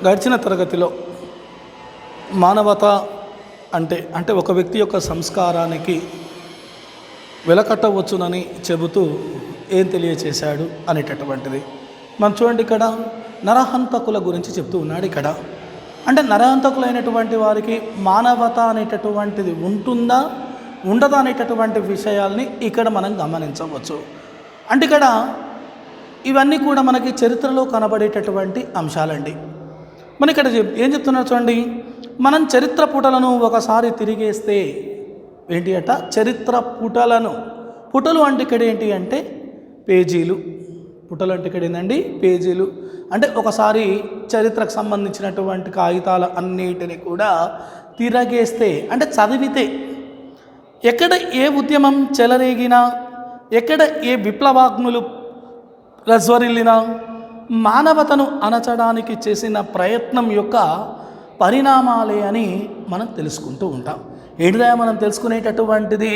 గడిచిన తరగతిలో మానవత అంటే ఒక వ్యక్తి యొక్క సంస్కారానికి వెలకట్టవచ్చునని చెబుతూ ఏం తెలియచేశాడు అనేటటువంటిది మనం చూడండి. ఇక్కడ నరహంతకుల గురించి చెప్తూ ఉన్నాడు. ఇక్కడ అంటే నరహంతకులైనటువంటి వారికి మానవత అనేటటువంటిది ఉంటుందా ఉండదా అనేటటువంటి విషయాల్ని ఇక్కడ మనం గమనించవచ్చు. అంటే ఇక్కడ ఇవన్నీ కూడా మనకి చరిత్రలో కనబడేటటువంటి అంశాలండి. మన ఇక్కడ ఏం చెప్తున్నారు చూడండి. మనం చరిత్ర పుటలను ఒకసారి తిరిగేస్తే ఏంటి అట, చరిత్ర పుటలు అంటే ఇక్కడ ఏంటి అంటే పేజీలు. పుటలు అంటే ఇక్కడ ఏంటండి పేజీలు. అంటే ఒకసారి చరిత్రకు సంబంధించినటువంటి కాగితాల అన్నిటిని కూడా తిరగేస్తే అంటే చదివితే ఎక్కడ ఏ ఉద్యమం చెలరేగినా, ఎక్కడ ఏ విప్లవాగ్నులు రజ్వరిల్లినా మానవతను అణచడానికి చేసిన ప్రయత్నం యొక్క పరిణామాలే అని మనం తెలుసుకుంటూ ఉంటాం. ఏంటిదా మనం తెలుసుకునేటటువంటిది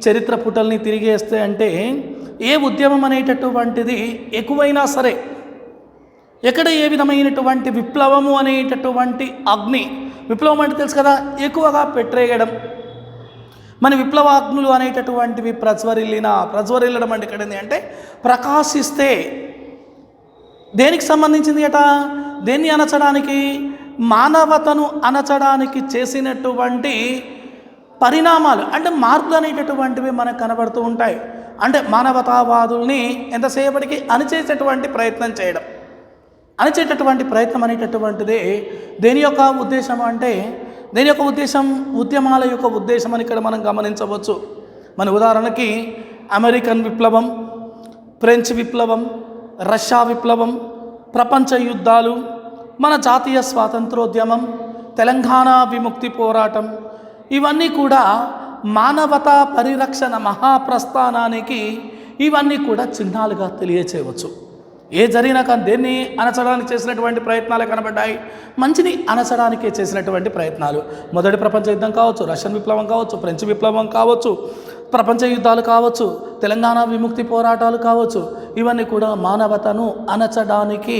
చరిత్ర పుటల్ని తిరిగేస్తే అంటే ఏ ఉద్యమం అనేటటువంటిది ఎక్కువైనా సరే, ఎక్కడ ఏ విధమైనటువంటి విప్లవము అనేటటువంటి అగ్ని, విప్లవం అంటే తెలుసు కదా, ఎక్కువగా పెట్టరేయడం, మన విప్లవాగ్నులు అనేటటువంటివి ప్రజ్వరిల్లడం అంటే ఇక్కడ ఏంటి అంటే ప్రకాశిస్తే దేనికి సంబంధించింది అట, దేన్ని అణచడానికి, మానవతను అణచడానికి చేసినటువంటి పరిణామాలు అంటే మార్పులు అనేటటువంటివి మనకు కనబడుతూ ఉంటాయి. అంటే మానవతావాదుల్ని ఎంతసేపటికి అణిచేసేటువంటి ప్రయత్నం చేయడం, అణిచేటటువంటి ప్రయత్నం అనేటటువంటిదే దేని యొక్క ఉద్దేశం అంటే, దేని యొక్క ఉద్దేశం, ఉద్యమాల యొక్క ఉద్దేశం అని ఇక్కడ మనం గమనించవచ్చు. మన ఉదాహరణకి అమెరికన్ విప్లవం, ఫ్రెంచ్ విప్లవం, రష్యా విప్లవం, ప్రపంచ యుద్ధాలు, మన జాతీయ స్వాతంత్రోద్యమం, తెలంగాణ విముక్తి పోరాటం, ఇవన్నీ కూడా మానవతా పరిరక్షణ మహాప్రస్థానానికి ఇవన్నీ కూడా చిహ్నాలుగా తెలియచేయవచ్చు. ఏ జరిగినా కానీ దేన్ని అణచడానికి చేసినటువంటి ప్రయత్నాలు కనబడ్డాయి, మంచిని అణచడానికి చేసినటువంటి ప్రయత్నాలు. మొదటి ప్రపంచ యుద్ధం కావచ్చు, రష్యన్ విప్లవం కావచ్చు, ఫ్రెంచ్ విప్లవం కావచ్చు, ప్రపంచ యుద్ధాలు కావచ్చు, తెలంగాణ విముక్తి పోరాటాలు కావచ్చు, ఇవన్నీ కూడా మానవతను అణచడానికి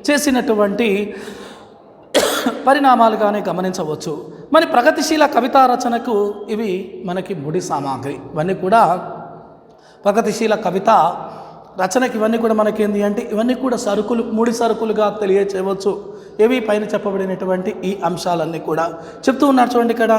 చేసినటువంటి పరిణామాలుగానే గమనించవచ్చు. మరి ప్రగతిశీల కవితా రచనకు ఇవి మనకి ముడి సామాగ్రి. ఇవన్నీ కూడా ప్రగతిశీల కవిత రచనకి ఇవన్నీ కూడా మనకేంది అంటే ఇవన్నీ కూడా సరుకులు, ముడి సరుకులుగా తెలియచేయవచ్చు. ఏవి పైన చెప్పబడినటువంటి ఈ అంశాలన్నీ కూడా చెప్తూ ఉన్నారు చూడండి. ఇక్కడ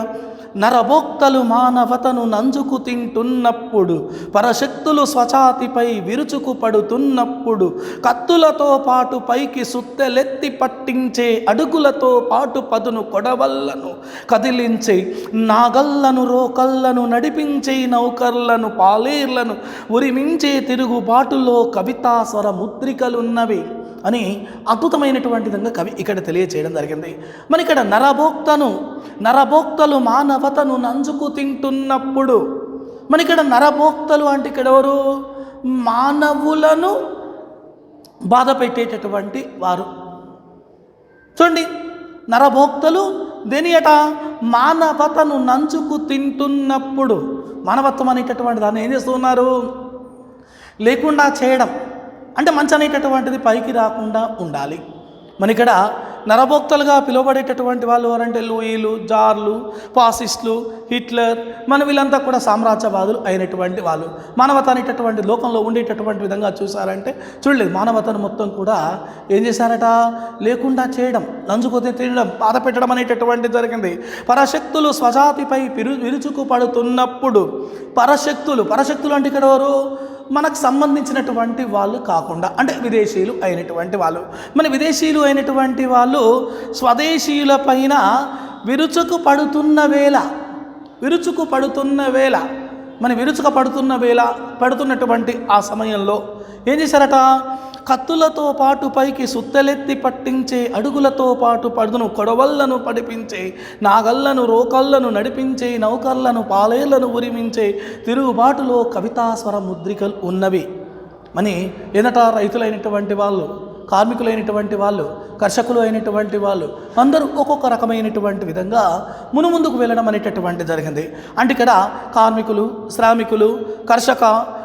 నరభోక్తలు మానవతను నంజుకు తింటున్నప్పుడు, పరశక్తులు స్వఛాతిపై విరుచుకు పడుతున్నప్పుడు, కత్తులతో పాటు పైకి సుత్తెలెత్తి పట్టించే అడుగులతో పాటు పదును కొడవళ్లను కదిలించే, నాగళ్లను రోకళ్లను నడిపించే నౌకర్లను పాలేర్లను ఉరిమించే తిరుగుబాటులో కవితాస్వర ముద్రికలున్నవి అని అద్భుతమైనటువంటి విధంగా కవి ఇక్కడ తెలియచేయడం జరిగింది. మరి ఇక్కడ నరభోక్తలు మానవతను నంజుకు తింటున్నప్పుడు, మరి ఇక్కడ నరభోక్తలు అంటే ఇక్కడ ఎవరు, మానవులను బాధ పెట్టేటటువంటి వారు. చూడండి, నరభోక్తలు దేనియట, మానవతను నంచుకు తింటున్నప్పుడు, మానవత్వం అనేటటువంటి దాన్ని ఏం చేస్తున్నారు, లేకుండా చేయడం అంటే మంచి అనేటటువంటిది పైకి రాకుండా ఉండాలి. మన ఇక్కడ నరభోక్తలుగా పిలువబడేటటువంటి వాళ్ళు ఎవరంటే లూయిలు, జార్లు, ఫాసిస్టులు, హిట్లర్, మన వీళ్ళంతా కూడా సామ్రాజ్యవాదులు అయినటువంటి వాళ్ళు. మానవత అనేటటువంటి లోకంలో ఉండేటటువంటి విధంగా చూసారంటే చూడలేదు, మానవతను మొత్తం కూడా ఏం చేశారట, లేకుండా చేయడం, నంజుకొతే తినడం, బాధ పెట్టడం అనేటటువంటి జరిగింది. పరశక్తులు స్వజాతిపై విరుచుకు పడుతున్నప్పుడు, పరశక్తులు అంటే ఇక్కడ ఎవరు, మనకు సంబంధించినటువంటి వాళ్ళు కాకుండా అంటే విదేశీయులు అయినటువంటి వాళ్ళు. మన విదేశీయులు అయినటువంటి వాళ్ళు స్వదేశీయుల పైన విరుచుకు పడుతున్న వేళ పడుతున్నటువంటి ఆ సమయంలో ఏం చేశారట, కత్తులతో పాటు పైకి సుత్తెలెత్తి పట్టించే అడుగులతో పాటు పడును కొడవళ్లను పడిపించే, నాగళ్లను రోకళ్లను నడిపించే, నౌకర్లను పాలేళ్లను ఉరిమించే తిరుగుబాటులో కవితాస్వర ముద్రికలు ఉన్నవి. అని ఎదట రైతులైనటువంటి వాళ్ళు, కార్మికులైనటువంటి వాళ్ళు, కర్షకులు అయినటువంటి వాళ్ళు అందరూ ఒక్కొక్క రకమైనటువంటి విధంగా ముందుకు వెళ్ళడం అనేటటువంటి జరిగింది. అంటే ఇక్కడ కార్మికులు, శ్రామికులు,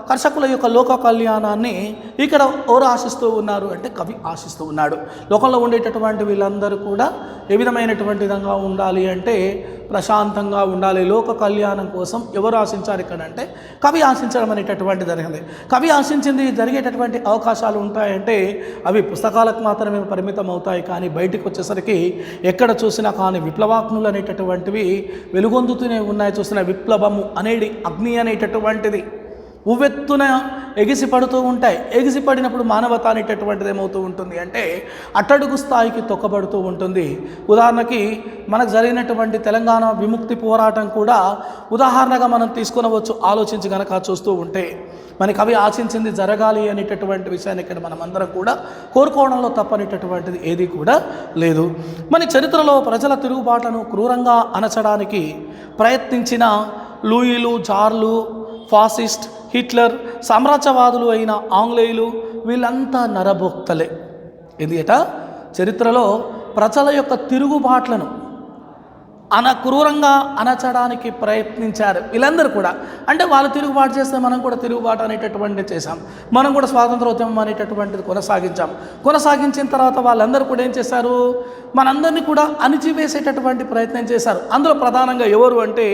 కర్షకుల యొక్క లోక కళ్యాణాన్ని ఇక్కడ ఎవరు ఆశిస్తూ ఉన్నారు అంటే కవి ఆశిస్తూ ఉన్నాడు. లోకంలో ఉండేటటువంటి వీళ్ళందరూ కూడా ఏ విధమైనటువంటి విధంగా ఉండాలి అంటే ప్రశాంతంగా ఉండాలి. లోక కళ్యాణం కోసం ఎవరు ఆశించారు ఇక్కడ అంటే కవి ఆశించడం అనేటటువంటి జరిగింది. కవి ఆశించింది జరిగేటటువంటి అవకాశాలు ఉంటాయంటే అవి పుస్తకాలకు మాత్రమే పరిమితం అవుతాయి. కానీ బయటికి వచ్చేసరికి ఎక్కడ చూసినా కానీ విప్లవాగ్నులు అనేటటువంటివి వెలుగొందుతూనే ఉన్నాయి. చూసిన విప్లవము అనేది అగ్ని అనేటటువంటిది ఉవ్వెత్తున ఎగిసిపడుతూ ఉంటాయి. ఎగిసిపడినప్పుడు మానవత అనేటటువంటిది ఏమవుతూ ఉంటుంది అంటే అట్టడుగు స్థాయికి తొక్కబడుతూ ఉంటుంది. ఉదాహరణకి మనకు జరిగినటువంటి తెలంగాణ విముక్తి పోరాటం కూడా ఉదాహరణగా మనం తీసుకునవచ్చు ఆలోచించి కనుక చూస్తూ ఉంటే. మనకి అవి ఆశించింది జరగాలి అనేటటువంటి విషయాన్ని ఇక్కడ మనం అందరం కూడా కోరుకోవడంలో తప్పనేటటువంటిది ఏది కూడా లేదు. మన చరిత్రలో ప్రజల తిరుగుబాట్లను క్రూరంగా అణచడానికి ప్రయత్నించిన లూయిలు, జార్లు, ఫాసిస్ట్, హిట్లర్, సామ్రాజ్యవాదులు అయిన ఆంగ్లేయులు వీళ్ళంతా నరభోక్తలే. ఎందుకంటే చరిత్రలో ప్రజల యొక్క తిరుగుబాట్లను క్రూరంగా అణచడానికి ప్రయత్నించారు వీళ్ళందరూ కూడా. అంటే వాళ్ళు తిరుగుబాటు చేస్తే మనం కూడా తిరుగుబాటు అనేటటువంటిది చేశాం. మనం కూడా స్వాతంత్రోద్యమం అనేటటువంటిది కొనసాగించిన తర్వాత వాళ్ళందరూ కూడా ఏం చేశారు, మనందరినీ కూడా అణిచివేసేటటువంటి ప్రయత్నం చేశారు. అందులో ప్రధానంగా ఎవరు అంటే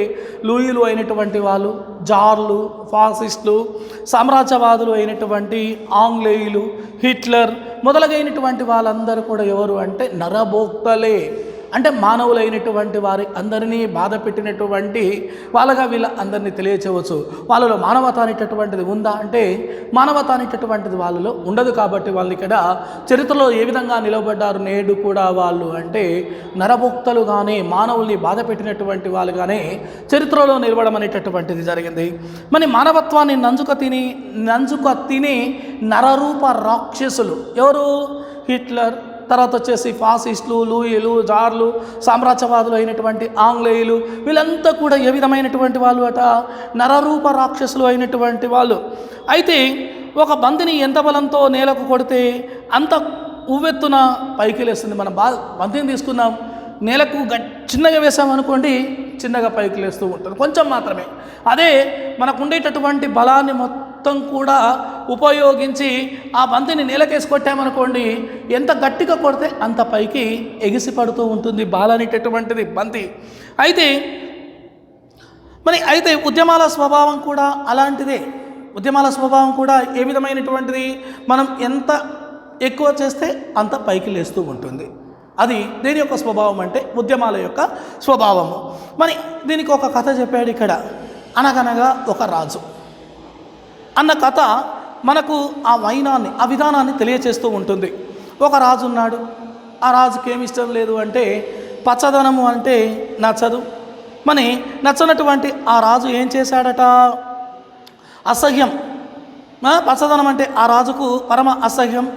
లూయిలు అయినటువంటి వాళ్ళు, జార్లు, ఫాసిస్టులు, సామ్రాజ్యవాదులు అయినటువంటి ఆంగ్లేయులు, హిట్లర్ మొదలగైనటువంటి వాళ్ళందరూ కూడా ఎవరు అంటే నరభోక్తలే. అంటే మానవులైనటువంటి వారి అందరినీ బాధ పెట్టినటువంటి వాళ్ళగా వీళ్ళ అందరినీ తెలియచేయవచ్చు. వాళ్ళలో మానవత అనేటటువంటిది ఉందా అంటే మానవత అనేటటువంటిది వాళ్ళలో ఉండదు. కాబట్టి వాళ్ళు ఇక్కడ చరిత్రలో ఏ విధంగా నిలబడ్డారు నేడు కూడా వాళ్ళు అంటే నరభోక్తలుగానే మానవుల్ని బాధ పెట్టినటువంటి వాళ్ళుగానే చరిత్రలో నిలబడడం అనేటటువంటిది జరిగింది. మరి మానవత్వాన్ని నంజుక తిని నరరూప రాక్షసులు ఎవరు? హిట్లర్, తర్వాత వచ్చేసి ఫాసిస్టులు, లూయిలు, జార్లు, సామ్రాజ్యవాదులు అయినటువంటి ఆంగ్లేయులు వీళ్ళంతా కూడా ఏ విధమైనటువంటి వాళ్ళు అట నరరూప రాక్షసులు అయినటువంటి వాళ్ళు. అయితే ఒక బంతిని ఎంత బలంతో నేలకు కొడితే అంత ఉవ్వెత్తున పైకి లేస్తుంది. మనం బంతిని తీసుకుందాం, నేలకు చిన్నగా వేసామనుకోండి చిన్నగా పైకి లేస్తూ ఉంటుంది, కొంచెం మాత్రమే. అదే మనకు ఉండేటటువంటి బలాన్ని మొత్తం కూడా ఉపయోగించి ఆ బంతిని నేలకేసి కొట్టామనుకోండి ఎంత గట్టిగా కొడితే అంత పైకి ఎగిసి పడుతూ ఉంటుంది బాల్ అనేటటువంటిది బంతి. అయితే ఉద్యమాల స్వభావం కూడా అలాంటిదే. ఉద్యమాల స్వభావం కూడా ఏ విధమైనటువంటిది, మనం ఎంత ఎక్కువ చేస్తే అంత పైకి లేస్తూ ఉంటుంది. అది దేని యొక్క స్వభావం అంటే ఉద్యమాల యొక్క స్వభావము. మరి దీనికి ఒక కథ చెప్పాడు ఇక్కడ. అనగనగా ఒక రాజు అన్న కథ మనకు ఆ వైనాన్ని ఆ విధానాన్ని తెలియచేస్తూ ఉంటుంది. ఒక రాజు ఉన్నాడు. ఆ రాజుకి ఏమి ఇష్టం లేదు అంటే పచ్చదనము అంటే నచ్చదు. మరి నచ్చనటువంటి ఆ రాజు ఏం చేశాడట, అసహ్యం. పచ్చదనం అంటే ఆ రాజుకు పరమ అసహ్యం.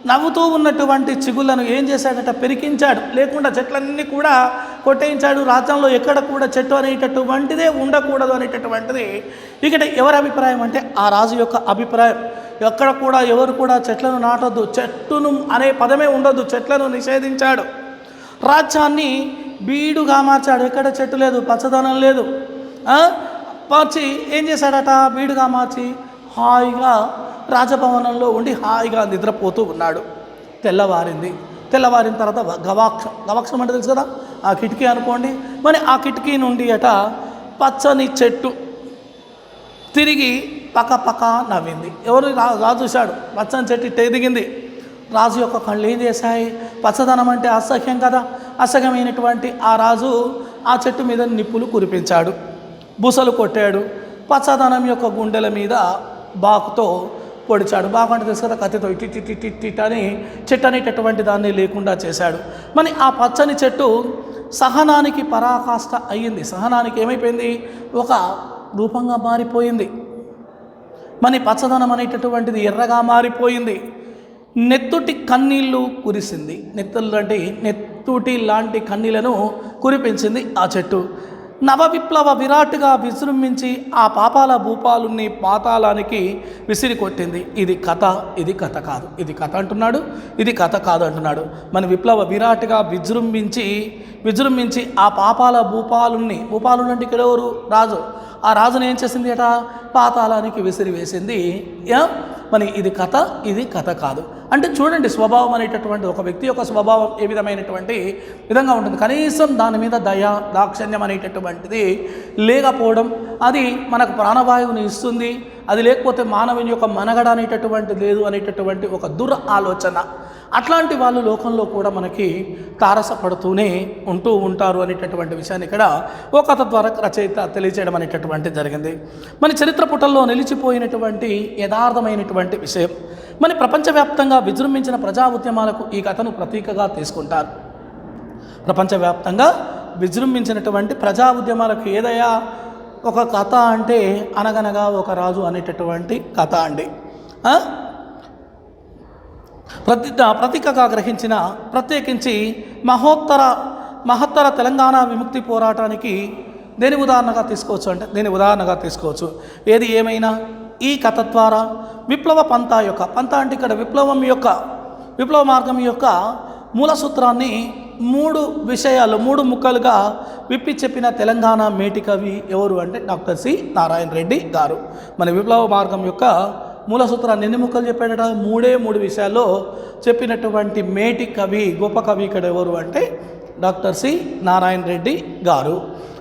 నవ్వుతూ ఉన్నటువంటి చిగుళ్ళను ఏం చేశాడట, పెరికించాడు. లేకుండా చెట్లన్నీ కూడా కొట్టేయించాడు. రాజ్యంలో ఎక్కడ కూడా చెట్టు అనేటటువంటిదే ఉండకూడదు అనేటటువంటిది ఇక్కడ ఎవరి అభిప్రాయం అంటే ఆ రాజు యొక్క అభిప్రాయం. ఎక్కడ కూడా ఎవరు కూడా చెట్లను నాటొద్దు, చెట్టును అనే పదమే ఉండొద్దు, చెట్లను నిషేధించాడు. రాజ్యాన్ని బీడుగా మార్చాడు. ఎక్కడ చెట్టు లేదు, పచ్చదనం లేదు. మార్చి ఏం చేశాడట, బీడుగా మార్చి హాయిగా రాజభవనంలో ఉండి హాయిగా నిద్రపోతూ ఉన్నాడు. తెల్లవారిన తర్వాత గవాక్షం అంటే తెలుసు కదా, ఆ కిటికీ అనుకోండి. మరి ఆ కిటికీ నుండి అట పచ్చని చెట్టు తిరిగి పక్క నవ్వింది. ఎవరు? రాజు చూశాడు. పచ్చని చెట్టు ఇట్ట ఎదిగింది. రాజు యొక్క కళ్ళు ఏం చేశాయి, పచ్చదనం అంటే అసహ్యం కదా. అసహ్యమైనటువంటి ఆ రాజు ఆ చెట్టు మీద నిప్పులు కురిపించాడు, బుసలు కొట్టాడు. పచ్చదనం యొక్క గుండెల మీద బాకుతో పొడిచాడు. బాకు అంటే తెలుసు కదా, కత్తితో ఇట్ అని చెట్టు అనేటటువంటి దాన్ని లేకుండా చేశాడు. మరి ఆ పచ్చని చెట్టు సహనానికి పరాకాష్ట అయ్యింది. సహనానికి ఏమైపోయింది, ఒక రూపంగా మారిపోయింది. మరి పచ్చదనం అనేటటువంటిది ఎర్రగా మారిపోయింది. నెత్తుటి కన్నీళ్ళు కురిసింది. నెత్తుటి లాంటి కన్నీళ్లను కురిపించింది ఆ చెట్టు. నవ విప్లవ విరాట్గా విజృంభించి ఆ పాపాల భూపాలుని పాతాళానికి విసిరి కొట్టింది. ఇది కథ, ఇది కథ కాదు. ఇది కథ అంటున్నాడు, ఇది కథ కాదు అంటున్నాడు. మన విప్లవ విరాట్గా విజృంభించి ఆ పాపాల భూపాలుని అంటే ఇక్కడ ఎవరు? రాజు. ఆ రాజును ఏం చేసింది అట, పాతాళానికి విసిరివేసింది. మరి ఇది కథ కాదు. అంటే చూడండి, స్వభావం అనేటటువంటి ఒక వ్యక్తి యొక్క స్వభావం ఏ విధమైనటువంటి విధంగా ఉంటుంది. కనీసం దాని మీద దయ దాక్షణ్యం అనేటటువంటిది లేకపోవడం, అది మనకు ప్రాణవాయువుని ఇస్తుంది, అది లేకపోతే మానవుని యొక్క మనగడ అనేటటువంటి లేదు అనేటటువంటి ఒక ఆలోచన. అట్లాంటి వాళ్ళు లోకంలో కూడా మనకి తారసపడుతూనే ఉంటూ ఉంటారు అనేటటువంటి విషయాన్ని ఇక్కడ ఓ కథ ద్వారా రచయిత తెలియజేయడం అనేటటువంటి జరిగింది. మన చరిత్ర పుటల్లో నిలిచిపోయినటువంటి యథార్థమైనటువంటి విషయం. మన ప్రపంచవ్యాప్తంగా విజృంభించిన ప్రజా ఉద్యమాలకు ఈ కథను ప్రతీకగా తీసుకుంటారు. ప్రపంచవ్యాప్తంగా విజృంభించినటువంటి ప్రజా ఉద్యమాలకు ఏదయ్యా ఒక కథ అంటే అనగనగా ఒక రాజు అనేటటువంటి కథ అండి. ప్రతీకగా గ్రహించిన ప్రత్యేకించి మహత్తర తెలంగాణ విముక్తి పోరాటానికి దేని ఉదాహరణగా తీసుకోవచ్చు. ఏది ఏమైనా ఈ కథ ద్వారా విప్లవ పంథ అంటే ఇక్కడ విప్లవ మార్గం యొక్క మూల సూత్రాన్ని 3 ముక్కలుగా విప్పి చెప్పిన తెలంగాణ మేటి కవి ఎవరు అంటే డాక్టర్ సి నారాయణ రెడ్డి గారు. మన విప్లవ మార్గం యొక్క మూల సూత్రాన్ని ఎన్ని ముక్కలు చెప్పాడట, 3 విషయాల్లో చెప్పినటువంటి మేటి కవి, గొప్ప కవి ఇక్కడ ఎవరు అంటే డాక్టర్ సి నారాయణ రెడ్డి గారు.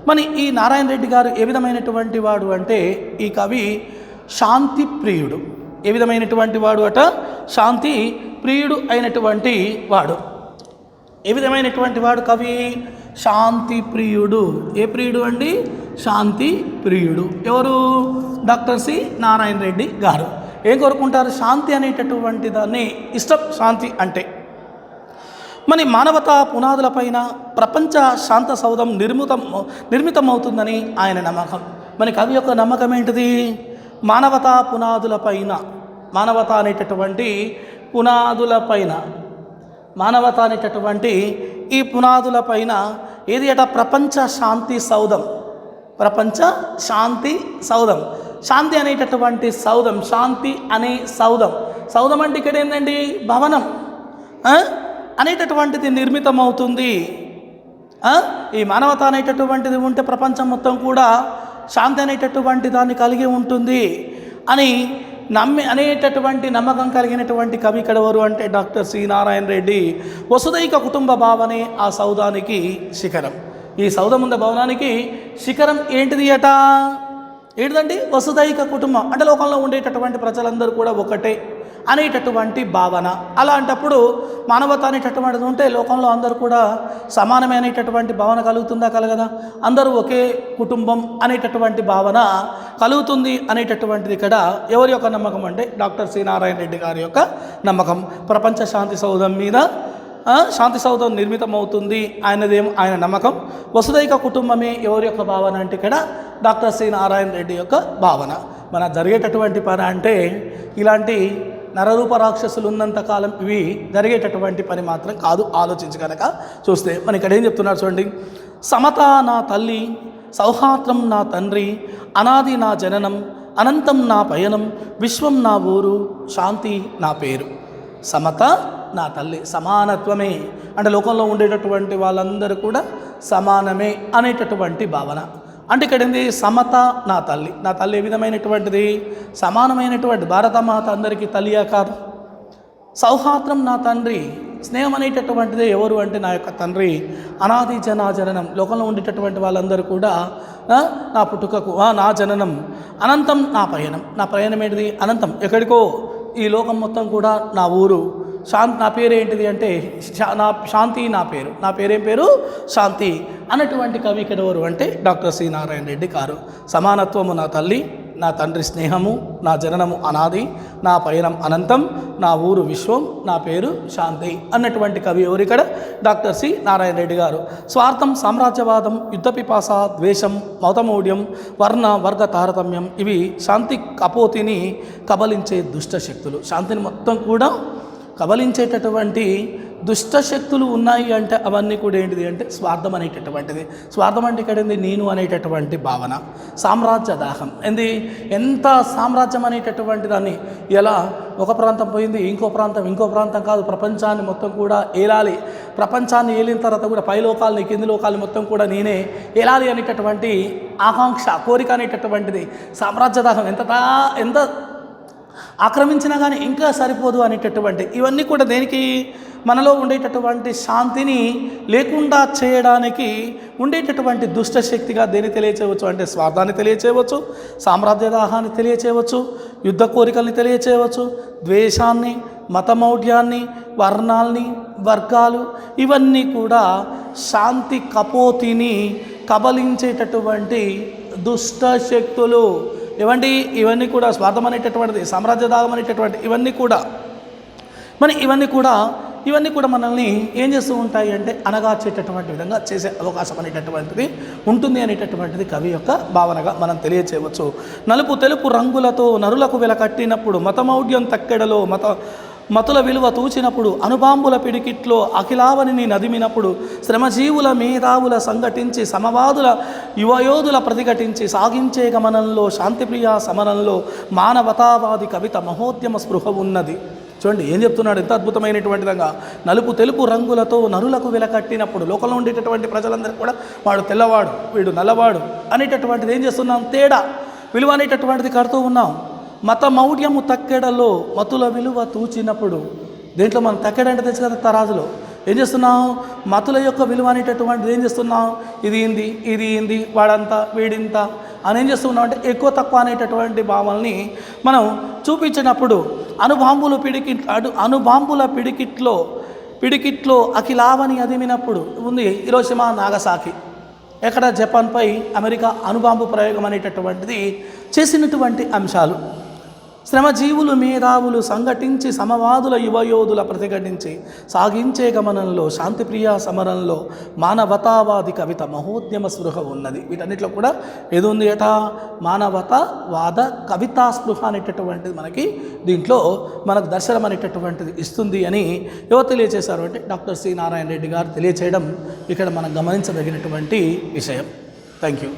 మరి ఈ నారాయణ రెడ్డి గారు ఏ విధమైనటువంటి వాడు అంటే ఈ కవి శాంతి ప్రియుడు. ఏ విధమైనటువంటి వాడు అట, శాంతి ప్రియుడు అయినటువంటి వాడు. ఏ విధమైనటువంటి వాడు కవి, శాంతి ప్రియుడు. ఏ ప్రియుడు అండి, శాంతి ప్రియుడు. ఎవరు, డాక్టర్ సి నారాయణ రెడ్డి గారు. ఏం కోరుకుంటారు, శాంతి అనేటటువంటి దాన్ని ఇష్టం. శాంతి అంటే మన మానవతా పునాదులపైన ప్రపంచ శాంత సౌధం నిర్మితమవుతుందని ఆయన నమ్మకం. మన కవి యొక్క నమ్మకం ఏంటిది, మానవతా పునాదులపైన, మానవత అనేటటువంటి ఈ పునాదులపైన ఏది అట, ప్రపంచ శాంతి సౌధం. శాంతి అనేటటువంటి సౌధం, శాంతి అనే సౌధం అంటే ఇక్కడ ఏంటండి, భవనం అనేటటువంటిది నిర్మితమవుతుంది. ఈ మానవత అనేటటువంటిది ఉంటే ప్రపంచం మొత్తం కూడా శాంతి అనేటటువంటి దాన్ని కలిగి ఉంటుంది అని అనేటటువంటి నమ్మకం కలిగినటువంటి కవి ఇక్కడ ఎవరు అంటే డాక్టర్ సి నారాయణ రెడ్డి. వసుదైక కుటుంబ భావనే ఆ సౌధానికి శిఖరం. ఈ సౌధం ఉన్న భవనానికి శిఖరం ఏంటిదండి, వసుదైక కుటుంబం అంటే లోకంలో ఉండేటటువంటి ప్రజలందరూ కూడా ఒకటే అనేటటువంటి భావన. అలాంటప్పుడు మానవత అనేటటువంటిది ఉంటే లోకంలో అందరూ కూడా సమానమైనటువంటి భావన కలగదా, అందరూ ఒకే కుటుంబం అనేటటువంటి భావన కలుగుతుంది అనేటటువంటిది ఇక్కడ ఎవరి యొక్క నమ్మకం అంటే డాక్టర్ సి నారాయణ రెడ్డి గారి యొక్క నమ్మకం. ప్రపంచ శాంతి సౌధం మీద శాంతి సౌధం నిర్మితమవుతుంది ఆయన నమ్మకం. వసుదైక కుటుంబమే ఎవరి యొక్క భావన అంటే ఇక్కడ డాక్టర్ సి నారాయణ రెడ్డి యొక్క భావన. మన జరిగేటటువంటి పని అంటే ఇలాంటి నరరూప రాక్షసులు ఉన్నంతకాలం ఇవి జరిగేటటువంటి పని మాత్రం కాదు. ఆలోచించి కనుక చూస్తే మన ఇక్కడ ఏం చెప్తున్నారు చూడండి, సమత నా తల్లి, సౌహార్ద్రం నా తండ్రి, అనాది నా జననం, అనంతం నా పయనం, విశ్వం నా ఊరు, శాంతి నా పేరు. సమత నా తల్లి, సమానత్వమే అంటే లోకంలో ఉండేటటువంటి వాళ్ళందరూ కూడా సమానమే అనేటటువంటి భావన. అంటే ఇక్కడ ఏంది, సమత నా తల్లి ఏ విధమైనటువంటిది, సమానమైనటువంటి భారతమాత అందరికీ తల్లియా కాదు. సౌహార్ద్రం నా తండ్రి, స్నేహం అనేటటువంటిది ఎవరు అంటే నా యొక్క తండ్రి. అనాది జననం, లోకంలో ఉండేటటువంటి వాళ్ళందరూ కూడా నా పుట్టుకకు నా జననం. అనంతం నా ప్రయాణం ఏంటిది, అనంతం ఎక్కడికో, ఈ లోకం మొత్తం కూడా నా ఊరు. నా పేరు ఏంటిది అంటే శాంతి నా పేరేం పేరు, శాంతి అన్నటువంటి కవి ఇక్కడ ఎవరు అంటే డాక్టర్ సి నారాయణ రెడ్డి గారు. సమానత్వము నా తల్లి, నా తండ్రి స్నేహము, నా జననము అనాది, నా పయనం అనంతం, నా ఊరు విశ్వం, నా పేరు శాంతి అన్నటువంటి కవి ఎవరు ఇక్కడ డాక్టర్ సి నారాయణ రెడ్డి గారు. స్వార్థం, సామ్రాజ్యవాదం, యుద్ధ పిపాస, ద్వేషం, మతమౌఢ్యం, వర్గ తారతమ్యం ఇవి శాంతి కపోతిని కబలించే దుష్ట శక్తులు. శాంతిని మొత్తం కూడా కబలించేటటువంటి దుష్ట శక్తులు ఉన్నాయి అంటే అవన్నీ కూడా ఏంటిది అంటే స్వార్థం అనేటటువంటిది. స్వార్థం అంటే ఇక్కడ ఏంది నేను అనేటటువంటి భావన, సామ్రాజ్య దాహం. ఎంత సామ్రాజ్యం అనేటటువంటి దాన్ని ఎలా ఒక ప్రాంతం పోయింది ఇంకో ప్రాంతం కాదు, ప్రపంచాన్ని మొత్తం కూడా ఏలాలి, ప్రపంచాన్ని ఏలిన తర్వాత కూడా పై లోకాలని కింది లోకాలని మొత్తం కూడా నేనే ఏలాలి అనేటటువంటి ఆకాంక్ష, కోరిక అనేటటువంటిది, సామ్రాజ్య దాహం. ఎంత ఆక్రమించినా కానీ ఇంకా సరిపోదు అనేటటువంటి ఇవన్నీ కూడా దేనికి మనలో ఉండేటటువంటి శాంతిని లేకుండా చేయడానికి ఉండేటటువంటి దుష్ట శక్తిగా దేన్ని తెలియచేయవచ్చు అంటే స్వార్థాన్ని తెలియచేయవచ్చు, సామ్రాజ్య దాహాన్ని తెలియచేయవచ్చు, యుద్ధ కోరికల్ని తెలియచేయవచ్చు, ద్వేషాన్ని, మతమౌఢ్యాన్ని, వర్ణాల్ని, వర్గాలు, ఇవన్నీ కూడా శాంతి కపోతిని కబలించేటటువంటి దుష్ట శక్తులు. ఇవన్నీ కూడా స్వార్థం అనేటటువంటిది, సామ్రాజ్య దాహం అనేటటువంటి ఇవన్నీ కూడా మనల్ని ఏం చేస్తూ ఉంటాయి అంటే అనగార్చేటటువంటి విధంగా చేసే అవకాశం అనేటటువంటిది ఉంటుంది అనేటటువంటిది కవి యొక్క భావనగా మనం తెలియచేయవచ్చు. నలుపు తెలుపు రంగులతో నరులకు వెలకట్టినప్పుడు, మతమౌఢ్యం తక్కెడలో మతుల విలువ తూచినప్పుడు, అనుబాంబుల పిడికిట్లో అఖిలావనిని నదిమినప్పుడు, శ్రమజీవుల మేధావుల సంఘటించి సమవాదుల యువయోధుల ప్రతిఘటించి సాగించే గమనంలో, శాంతిప్రియ సమరంలో మానవతావాది కవిత మహోద్యమ స్పృహ ఉన్నది. చూడండి ఏం చెప్తున్నాడు, ఎంత అద్భుతమైనటువంటి విధంగా. నలుపు తెలుపు రంగులతో నరులకు వెలకట్టినప్పుడు, లోకంలో ఉండేటటువంటి ప్రజలందరికీ కూడా వాడు తెల్లవాడు వీడు నల్లవాడు అనేటటువంటిది ఏం చేస్తున్నాం, తేడా విలువ అనేటటువంటిది కడుతూ ఉన్నాం. మత మౌఢ్యము తక్కెడలో మతుల విలువ తూచినప్పుడు, దేంట్లో మనం తక్కెడ అంటే తెచ్చు కదా తరాజులో ఏం చేస్తున్నాం, మతుల యొక్క విలువ అనేటటువంటిది ఏం చేస్తున్నాం, ఇది ఇంది వాడంతా వీడింత అని ఏం చేస్తున్నాం అంటే ఎక్కువ తక్కువ అనేటటువంటి భావాల్ని మనం చూపించినప్పుడు, అణుబాంబుల పిడికిట్లో అఖిలావని అదిమినప్పుడు ఉంది హిరోషిమా నాగసాకి, ఎక్కడ జపాన్పై అమెరికా అణుబాంబు ప్రయోగం అనేటటువంటిది చేసినటువంటి అంశాలు. శ్రమజీవులు మేధావులు సంఘటించి సమవాదుల యువయోధుల ప్రతిఘటించి సాగించే గమనంలో, శాంతిప్రియ సమరంలో మానవతావాది కవిత మహోద్యమ స్పృహ ఉన్నది. వీటన్నిటిలో కూడా ఏది ఉంది అట, మానవతావాద కవితా స్పృహ అనేటటువంటిది మనకి దీంట్లో మనకు దర్శనం అనేటటువంటిది ఇస్తుంది అని ఎవరు తెలియచేశారు అంటే డాక్టర్ సి నారాయణ రెడ్డి గారు తెలియచేయడం ఇక్కడ మనం గమనించదగినటువంటి విషయం. Thank you.